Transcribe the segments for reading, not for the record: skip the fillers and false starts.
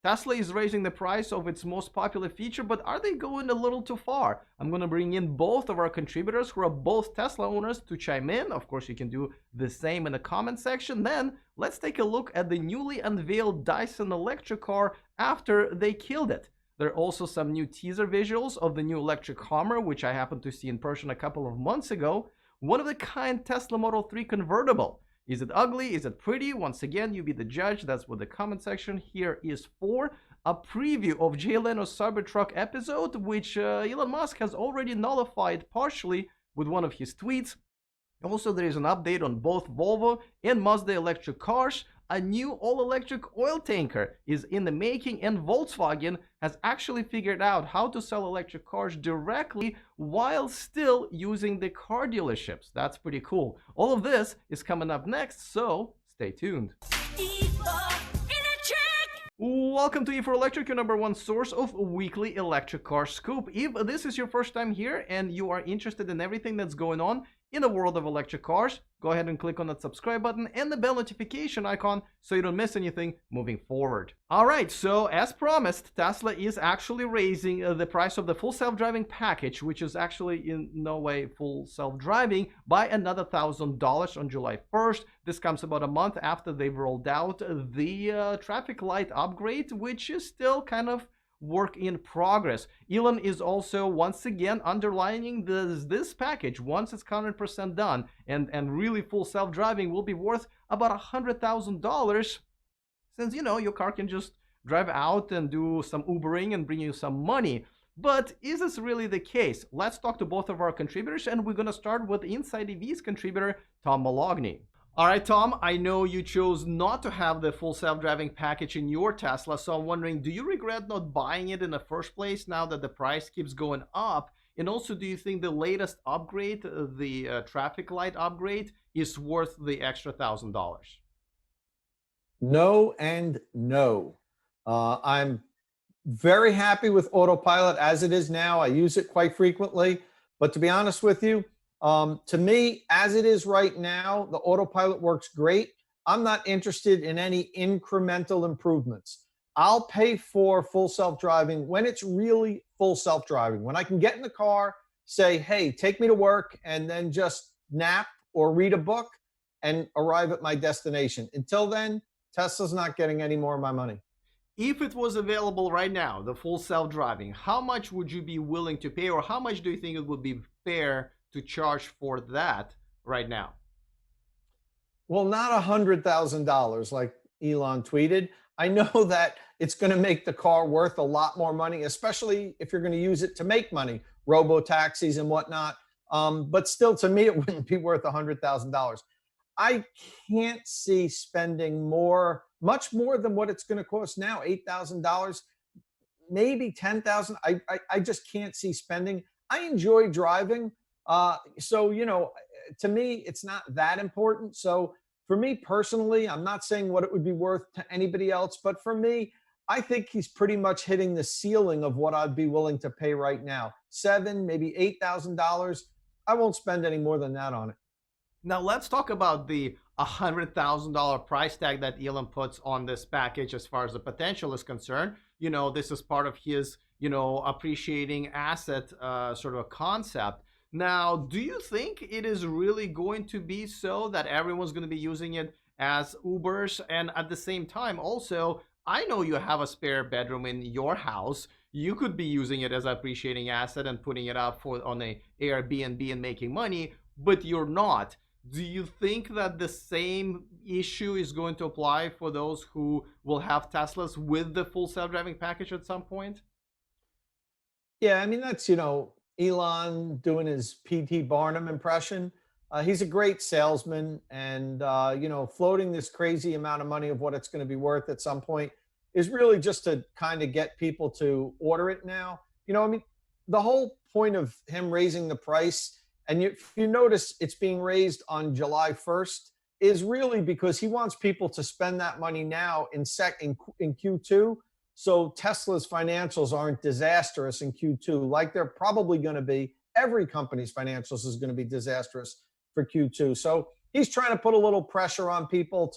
Tesla is raising the price of its most popular feature, but are they going a little too far? I'm going to bring in both of our contributors who are both Tesla owners to chime in. Of course, you can do the same in the comment section. Then let's take a look at the newly unveiled Dyson electric car after they killed it. There are also some new teaser visuals of the new electric HUMMER, which I happened to see in person a couple of months ago. One of the kind Tesla Model 3 convertible. Is it ugly? Is it pretty? Once again, you be the judge. That's what the comment section here is for. A preview of Jay Leno's Cybertruck episode, which Elon Musk has already nullified partially with one of his tweets. Also, there is an update on both Volvo and Mazda electric cars. A new all-electric oil tanker is in the making, and Volkswagen has actually figured out how to sell electric cars directly while still using the car dealerships. That's pretty cool. All of this is coming up next, so stay tuned. Welcome to E4 Electric, your number one source of weekly electric car scoop. If this is your first time here and you are interested in everything that's going on in the world of electric cars, go ahead and click on that subscribe button and the bell notification icon so you don't miss anything moving forward. Alright, so as promised, Tesla is actually raising the price of the full self-driving package, which is actually in no way full self-driving, by another $1,000 on July 1st. This comes about a month after they've rolled out the traffic light upgrade, which is still kind of work in progress. Elon is also once again underlining this package, once it's 100% done and really full self-driving, will be worth about $100,000, since, you know, your car can just drive out and do some Ubering and bring you some money. But is this really the case? Let's talk to both of our contributors, and we're going to start with Inside EV's contributor, Tom Moloughney. All right, Tom, I know you chose not to have the full self-driving package in your Tesla, so I'm wondering, do you regret not buying it in the first place now that the price keeps going up? And also, do you think the latest upgrade, the traffic light upgrade, is worth the extra $1,000? No and no. I'm very happy with autopilot as it is now. I use it quite frequently, but to be honest with you, to me, as it is right now, the autopilot works great. I'm not interested in any incremental improvements. I'll pay for full self-driving when it's really full self-driving. When I can get in the car, say, hey, take me to work, and then just nap or read a book and arrive at my destination. Until then, Tesla's not getting any more of my money. If it was available right now, the full self-driving, how much would you be willing to pay, or how much do you think it would be fair to charge for that right now? Well, not $100,000 like Elon tweeted. I know that it's going to make the car worth a lot more money, especially if you're going to use it to make money, robo-taxis and whatnot. But still, to me, it wouldn't be worth $100,000. I can't see spending much more than what it's going to cost now, $8,000, maybe $10,000. I just can't see spending. I enjoy driving. So, you know, to me, it's not that important. So for me personally, I'm not saying what it would be worth to anybody else, but for me, I think he's pretty much hitting the ceiling of what I'd be willing to pay right now. $7,000, maybe $8,000. I won't spend any more than that on it. Now let's talk about the $100,000 price tag that Elon puts on this package as far as the potential is concerned. You know, this is part of his, you know, appreciating asset sort of a concept. Now, do you think it is really going to be so that everyone's going to be using it as Ubers? And at the same time, also, I know you have a spare bedroom in your house. You could be using it as an appreciating asset and putting it up on a Airbnb and making money, but you're not. Do you think that the same issue is going to apply for those who will have Teslas with the full self-driving package at some point? Yeah, I mean, that's, you know, Elon doing his P.T. Barnum impression. He's a great salesman, and, you know, floating this crazy amount of money of what it's going to be worth at some point is really just to kind of get people to order it now. You know, I mean, the whole point of him raising the price, and if you notice it's being raised on July 1st, is really because he wants people to spend that money now in Q2. So Tesla's financials aren't disastrous in Q2 like they're probably going to be. Every company's financials is going to be disastrous for Q2. So he's trying to put a little pressure on people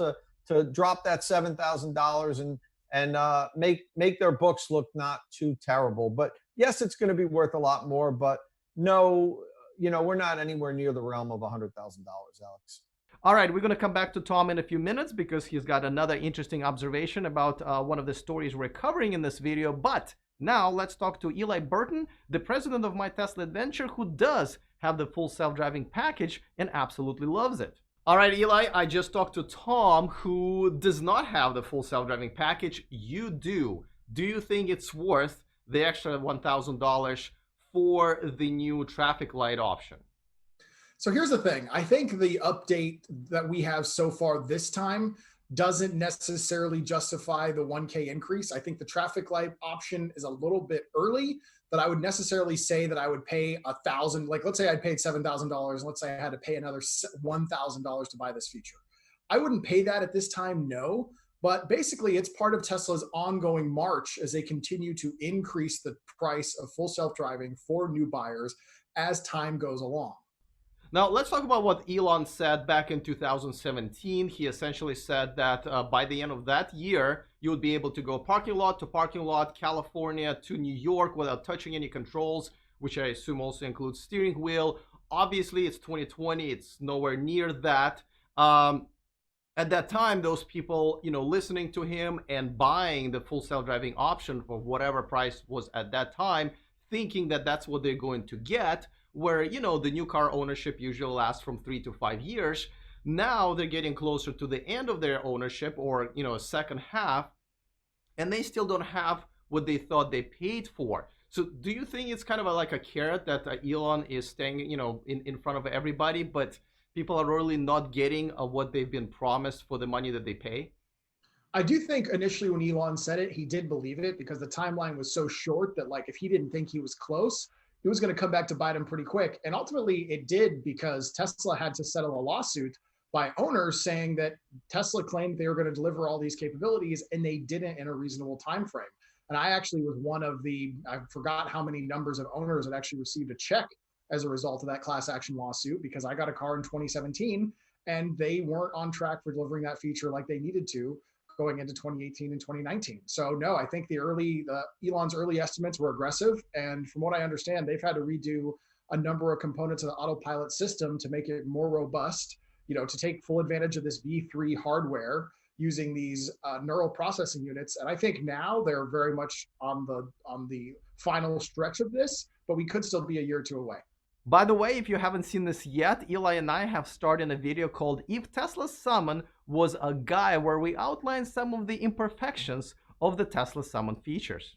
to drop that $7,000 and and make their books look not too terrible. But yes, it's going to be worth a lot more. But no, we're not anywhere near the realm of $100,000, Alex. All right, we're going to come back to Tom in a few minutes because he's got another interesting observation about one of the stories we're covering in this video. But now let's talk to Eli Burton, the president of My Tesla Adventure, who does have the full self-driving package and absolutely loves it. All right, Eli, I just talked to Tom, who does not have the full self-driving package. You do. Do you think it's worth the extra $1,000 for the new traffic light option? So here's the thing. I think the update that we have so far this time doesn't necessarily justify the 1K increase. I think the traffic light option is a little bit early, that I would necessarily say that I would pay $1,000. Like, let's say I paid $7,000. Let's say I had to pay another $1,000 to buy this feature. I wouldn't pay that at this time, no. But basically, it's part of Tesla's ongoing march as they continue to increase the price of full self-driving for new buyers as time goes along. Now, let's talk about what Elon said back in 2017. He essentially said that by the end of that year, you would be able to go parking lot to parking lot, California to New York without touching any controls, which I assume also includes steering wheel. Obviously, it's 2020. It's nowhere near that. At that time, those people, listening to him and buying the full self-driving option for whatever price was at that time, thinking that that's what they're going to get, where, the new car ownership usually lasts from 3 to 5 years. Now they're getting closer to the end of their ownership, or, a second half, and they still don't have what they thought they paid for. So do you think it's kind of like a carrot that Elon is staying, in front of everybody, but people are really not getting what they've been promised for the money that they pay? I do think initially when Elon said it, he did believe it because the timeline was so short that, like, if he didn't think he was close, he was going to come back to bite him pretty quick. And ultimately it did, because Tesla had to settle a lawsuit by owners saying that Tesla claimed they were going to deliver all these capabilities and they didn't in a reasonable time frame. And I actually was one of I forgot how many numbers of owners that actually received a check as a result of that class action lawsuit, because I got a car in 2017 and they weren't on track for delivering that feature like they needed to going into 2018 and 2019. So no, I think Elon's early estimates were aggressive. And from what I understand, they've had to redo a number of components of the autopilot system to make it more robust, to take full advantage of this V3 hardware using these neural processing units. And I think now they're very much on the final stretch of this, but we could still be a year or two away. By the way, if you haven't seen this yet, Eli and I have started a video called If Tesla's Summon Was a Guy, where we outline some of the imperfections of the Tesla Summon features.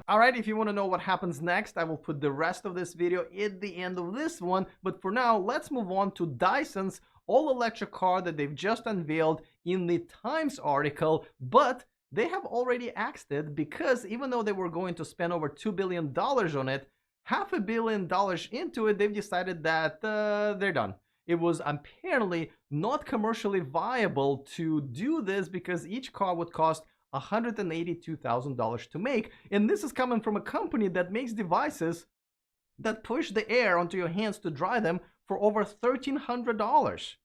Alright, if you want to know what happens next, I will put the rest of this video at the end of this one. But for now, let's move on to Dyson's all-electric car that they've just unveiled in the Times article. But they have already axed it, because even though they were going to spend over $2 billion on it, $500 million into it, they've decided that they're done. It was apparently not commercially viable to do this because each car would cost $182,000 to make. And this is coming from a company that makes devices that push the air onto your hands to dry them for over $1,300.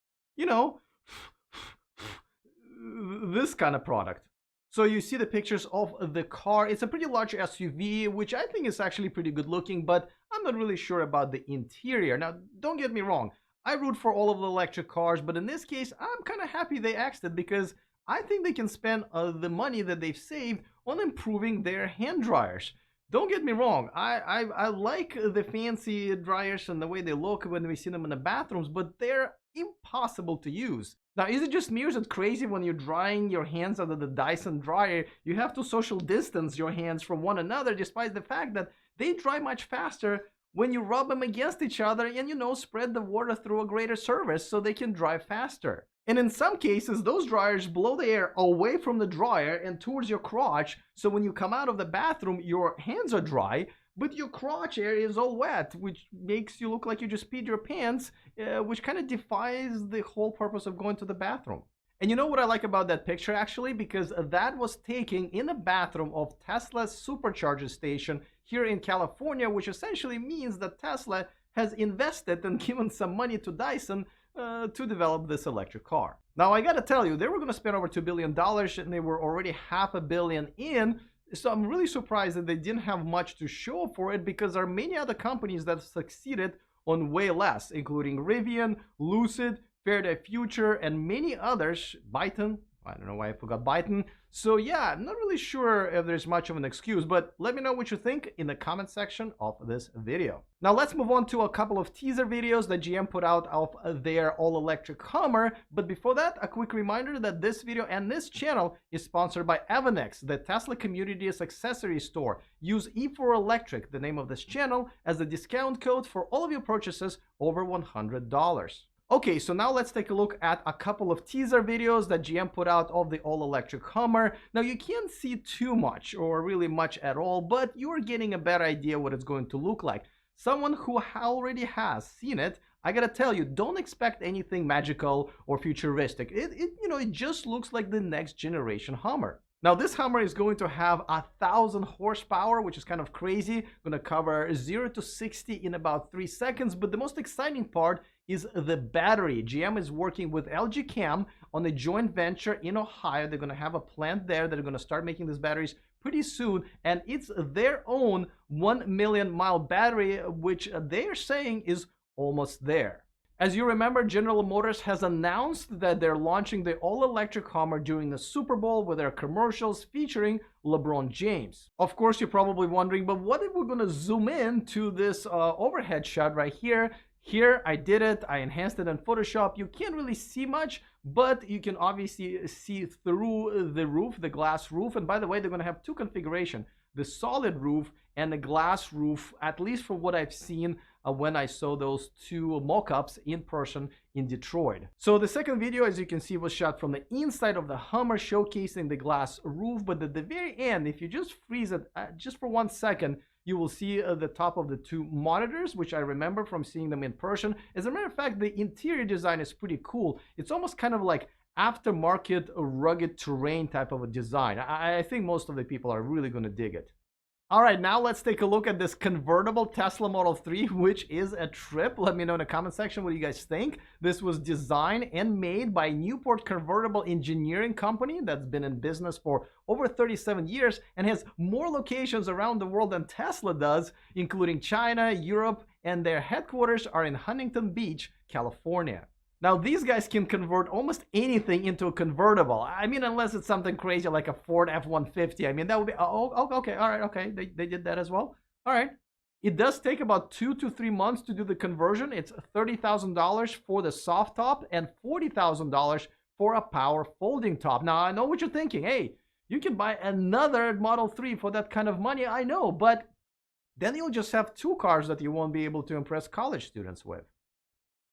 This kind of product. So you see the pictures of the car. It's a pretty large SUV, which I think is actually pretty good looking, but I'm not really sure about the interior. Now, don't get me wrong. I root for all of the electric cars, but in this case, I'm kind of happy they axed it, because I think they can spend the money that they've saved on improving their hand dryers. Don't get me wrong, I like the fancy dryers and the way they look when we see them in the bathrooms, but they're impossible to use. Now, is it just me or is it crazy when you're drying your hands under the Dyson dryer, you have to social distance your hands from one another, despite the fact that they dry much faster when you rub them against each other and, you know, spread the water through a greater surface so they can dry faster. And in some cases, those dryers blow the air away from the dryer and towards your crotch, so when you come out of the bathroom, your hands are dry, but your crotch area is all wet, which makes you look like you just peed your pants, which kind of defies the whole purpose of going to the bathroom. And you know what I like about that picture, actually? Because that was taken in the bathroom of Tesla's supercharger station here in California, which essentially means that Tesla has invested and given some money to Dyson to develop this electric car. Now, I gotta tell you, they were gonna spend over $2 billion and they were already $500 million in. So I'm really surprised that they didn't have much to show for it, because there are many other companies that succeeded on way less, including Rivian, Lucid, Faraday Future, and many others. Burton, I don't know why I forgot Burton. So yeah, I'm not really sure if there's much of an excuse, but let me know what you think in the comment section of this video. Now let's move on to a couple of teaser videos that GM put out of their all-electric Hummer. But before that, a quick reminder that this video and this channel is sponsored by Avanex, the Tesla Community's accessory store. Use E4Electric, the name of this channel, as a discount code for all of your purchases over $100. Okay, so now let's take a look at a couple of teaser videos that GM put out of the all-electric Hummer. Now, you can't see too much or really much at all, but you're getting a better idea what it's going to look like. Someone who already has seen it, I gotta tell you, don't expect anything magical or futuristic. It just looks like the next generation Hummer. Now, this Hummer is going to have 1,000 horsepower, which is kind of crazy. Gonna cover 0 to 60 in about 3 seconds, but the most exciting part is the battery. GM is working with LG Chem on a joint venture in Ohio. They're gonna have a plant there that are gonna start making these batteries pretty soon, and it's their own 1 million mile battery, which they are saying is almost there. As you remember, General Motors has announced that they're launching the all-electric Hummer during the Super Bowl with their commercials featuring LeBron James. Of course, you're probably wondering, but what if we're gonna zoom in to this overhead shot right here? Here, I did it. I enhanced it in Photoshop. You can't really see much, but you can obviously see through the roof, the glass roof. And by the way, they're gonna have two configurations, the solid roof and the glass roof, at least from what I've seen when I saw those two mock-ups in person in Detroit. So the second video, as you can see, was shot from the inside of the Hummer, showcasing the glass roof. But at the very end, if you just freeze it just for 1 second, you will see the top of the two monitors, which I remember from seeing them in person. As a matter of fact, the interior design is pretty cool. It's almost kind of like aftermarket rugged terrain type of a design. I think most of the people are really going to dig it. All right, now let's take a look at this convertible Tesla Model 3, which is a trip. Let me know in the comment section what you guys think. This was designed and made by Newport Convertible Engineering Company that's been in business for over 37 years and has more locations around the world than Tesla does, including China, Europe, and their headquarters are in Huntington Beach, California. Now, these guys can convert almost anything into a convertible. I mean, unless it's something crazy like a Ford F-150. I mean, that would be, oh, okay, all right, okay. They did that as well. All right. It does take about 2 to 3 months to do the conversion. It's $30,000 for the soft top and $40,000 for a power folding top. Now, I know what you're thinking. Hey, you can buy another Model 3 for that kind of money. I know, but then you'll just have two cars that you won't be able to impress college students with.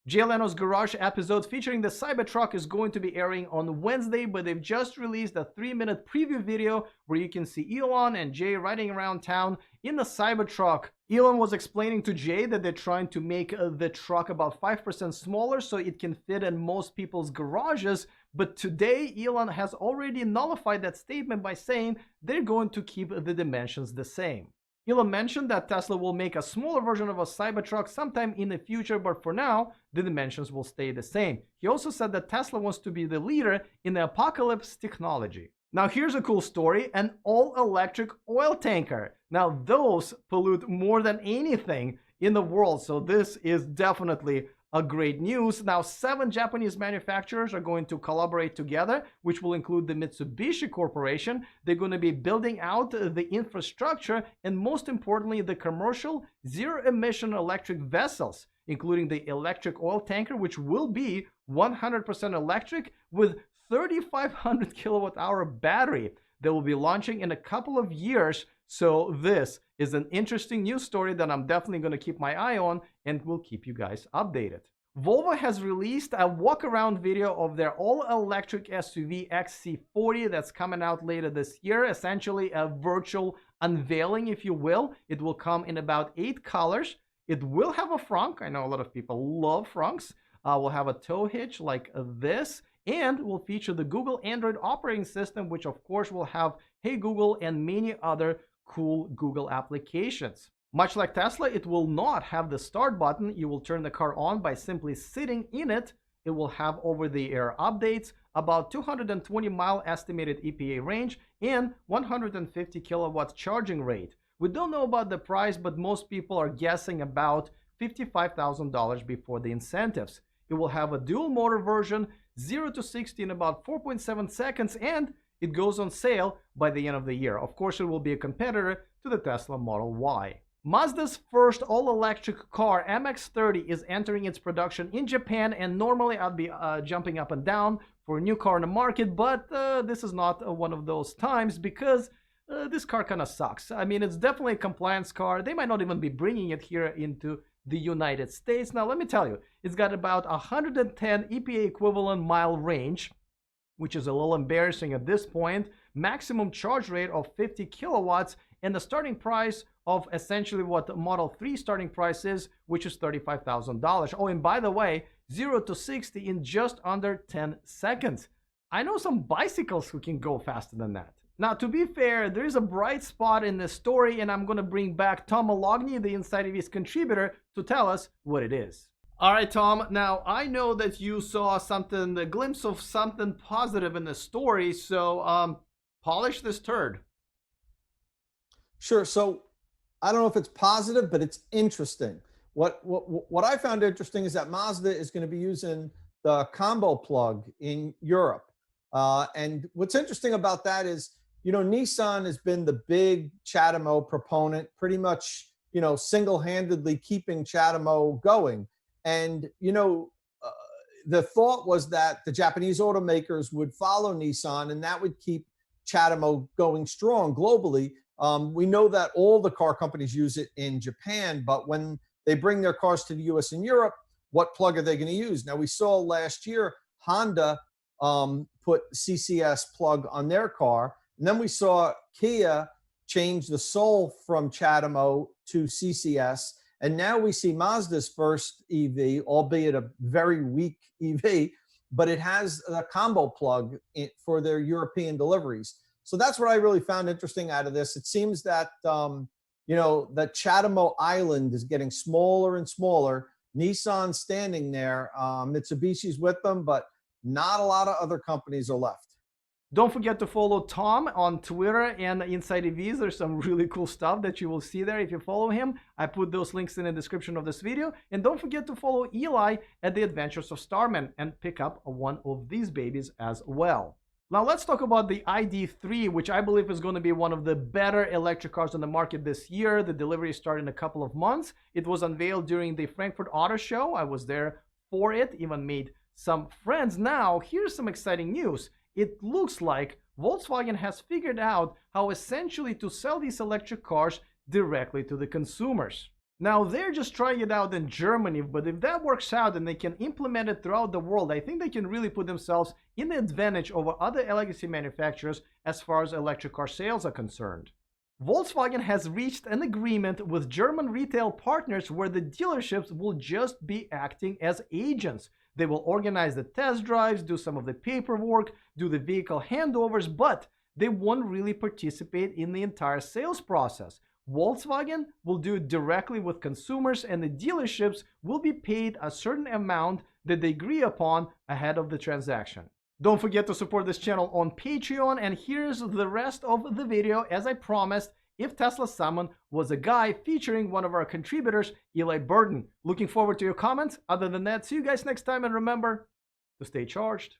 Jay Leno's Garage episode featuring the Cybertruck is going to be airing on Wednesday, but they've just released a 3-minute preview video where you can see Elon and Jay riding around town in the Cybertruck. Elon was explaining to Jay that they're trying to make the truck about 5% smaller so it can fit in most people's garages, but today Elon has already nullified that statement by saying they're going to keep the dimensions the same. Elon mentioned that Tesla will make a smaller version of a Cybertruck sometime in the future, but for now, the dimensions will stay the same. He also said that Tesla wants to be the leader in the apocalypse technology. Now, here's a cool story, an all-electric oil tanker. Now, those pollute more than anything in the world, so this is definitely a great news. Now, 7 Japanese manufacturers are going to collaborate together, which will include the Mitsubishi Corporation. They're going to be building out the infrastructure and, most importantly, the commercial zero-emission electric vessels, including the electric oil tanker, which will be 100% electric with 3,500 kilowatt-hour battery. They will be launching in a couple of years. So this is an interesting news story that I'm definitely going to keep my eye on and will keep you guys updated. Volvo has released a walk-around video of their all-electric SUV XC40 that's coming out later this year. Essentially a virtual unveiling, if you will. It will come in about 8 colors. It will have a frunk. I know a lot of people love frunks. We'll have a tow hitch like this. And will feature the Google Android operating system, which of course will have Hey Google and many other cool Google applications. Much like Tesla, it will not have the start button. You will turn the car on by simply sitting in it. It will have over-the-air updates, about 220-mile estimated EPA range, and 150 kilowatt charging rate. We don't know about the price, but most people are guessing about $55,000 before the incentives. It will have a dual motor version, 0 to 60 in about 4.7 seconds, and it goes on sale by the end of the year. Of course, it will be a competitor to the Tesla Model Y. Mazda's first all-electric car, MX-30, is entering its production in Japan, and normally I'd be jumping up and down for a new car in the market, but this is not one of those times because this car kind of sucks. I mean, it's definitely a compliance car. They might not even be bringing it here into the United States. Now, let me tell you, it's got about 110 EPA equivalent mile range, which is a little embarrassing at this point, maximum charge rate of 50 kilowatts, and the starting price of essentially what the Model 3 starting price is, which is $35,000. Oh, and by the way, 0 to 60 in just under 10 seconds. I know some bicycles who can go faster than that. Now, to be fair, there is a bright spot in this story, and I'm going to bring back Tom Moloughney, the Inside EV's contributor, to tell us what it is. All right, Tom. Now, I know that you saw something, a glimpse of something positive in the story, so polish this turd. Sure. So I don't know if it's positive, but it's interesting. What I found interesting is that Mazda is going to be using the combo plug in Europe. And what's interesting about that is, you know, Nissan has been the big CHAdeMO proponent, pretty much, you know, single-handedly keeping CHAdeMO going. And, you know, the thought was that the Japanese automakers would follow Nissan and that would keep CHAdeMO going strong globally. We know that all the car companies use it in Japan, but when they bring their cars to the US and Europe, what plug are they going to use? Now, we saw last year Honda put CCS plug on their car. And then we saw Kia change the Soul from CHAdeMO to CCS. And now we see Mazda's first EV, albeit a very weak EV, but it has a combo plug for their European deliveries. So that's what I really found interesting out of this. It seems that, you know, the CHAdeMO island is getting smaller and smaller. Nissan's standing there. Mitsubishi's with them, but not a lot of other companies are left. Don't forget to follow Tom on Twitter and Inside EVs. There's some really cool stuff that you will see there if you follow him. I put those links in the description of this video. And don't forget to follow Eli at the Adventures of Starman and pick up one of these babies as well. Now let's talk about the ID.3, which I believe is going to be one of the better electric cars on the market this year. The delivery started in a couple of months. It was unveiled during the Frankfurt Auto Show. I was there for it, even made some friends. Now, here's some exciting news. It looks like Volkswagen has figured out how essentially to sell these electric cars directly to the consumers. Now, they're just trying it out in Germany, but if that works out and they can implement it throughout the world, I think they can really put themselves in the advantage over other legacy manufacturers as far as electric car sales are concerned. Volkswagen has reached an agreement with German retail partners where the dealerships will just be acting as agents. They will organize the test drives, do some of the paperwork, do the vehicle handovers, but they won't really participate in the entire sales process. Volkswagen will do it directly with consumers, and the dealerships will be paid a certain amount that they agree upon ahead of the transaction. Don't forget to support this channel on Patreon, and here's the rest of the video. As I promised, if Tesla's summon was a guy featuring one of our contributors, Eli Burton. Looking forward to your comments. Other than that, see you guys next time, and remember to stay charged.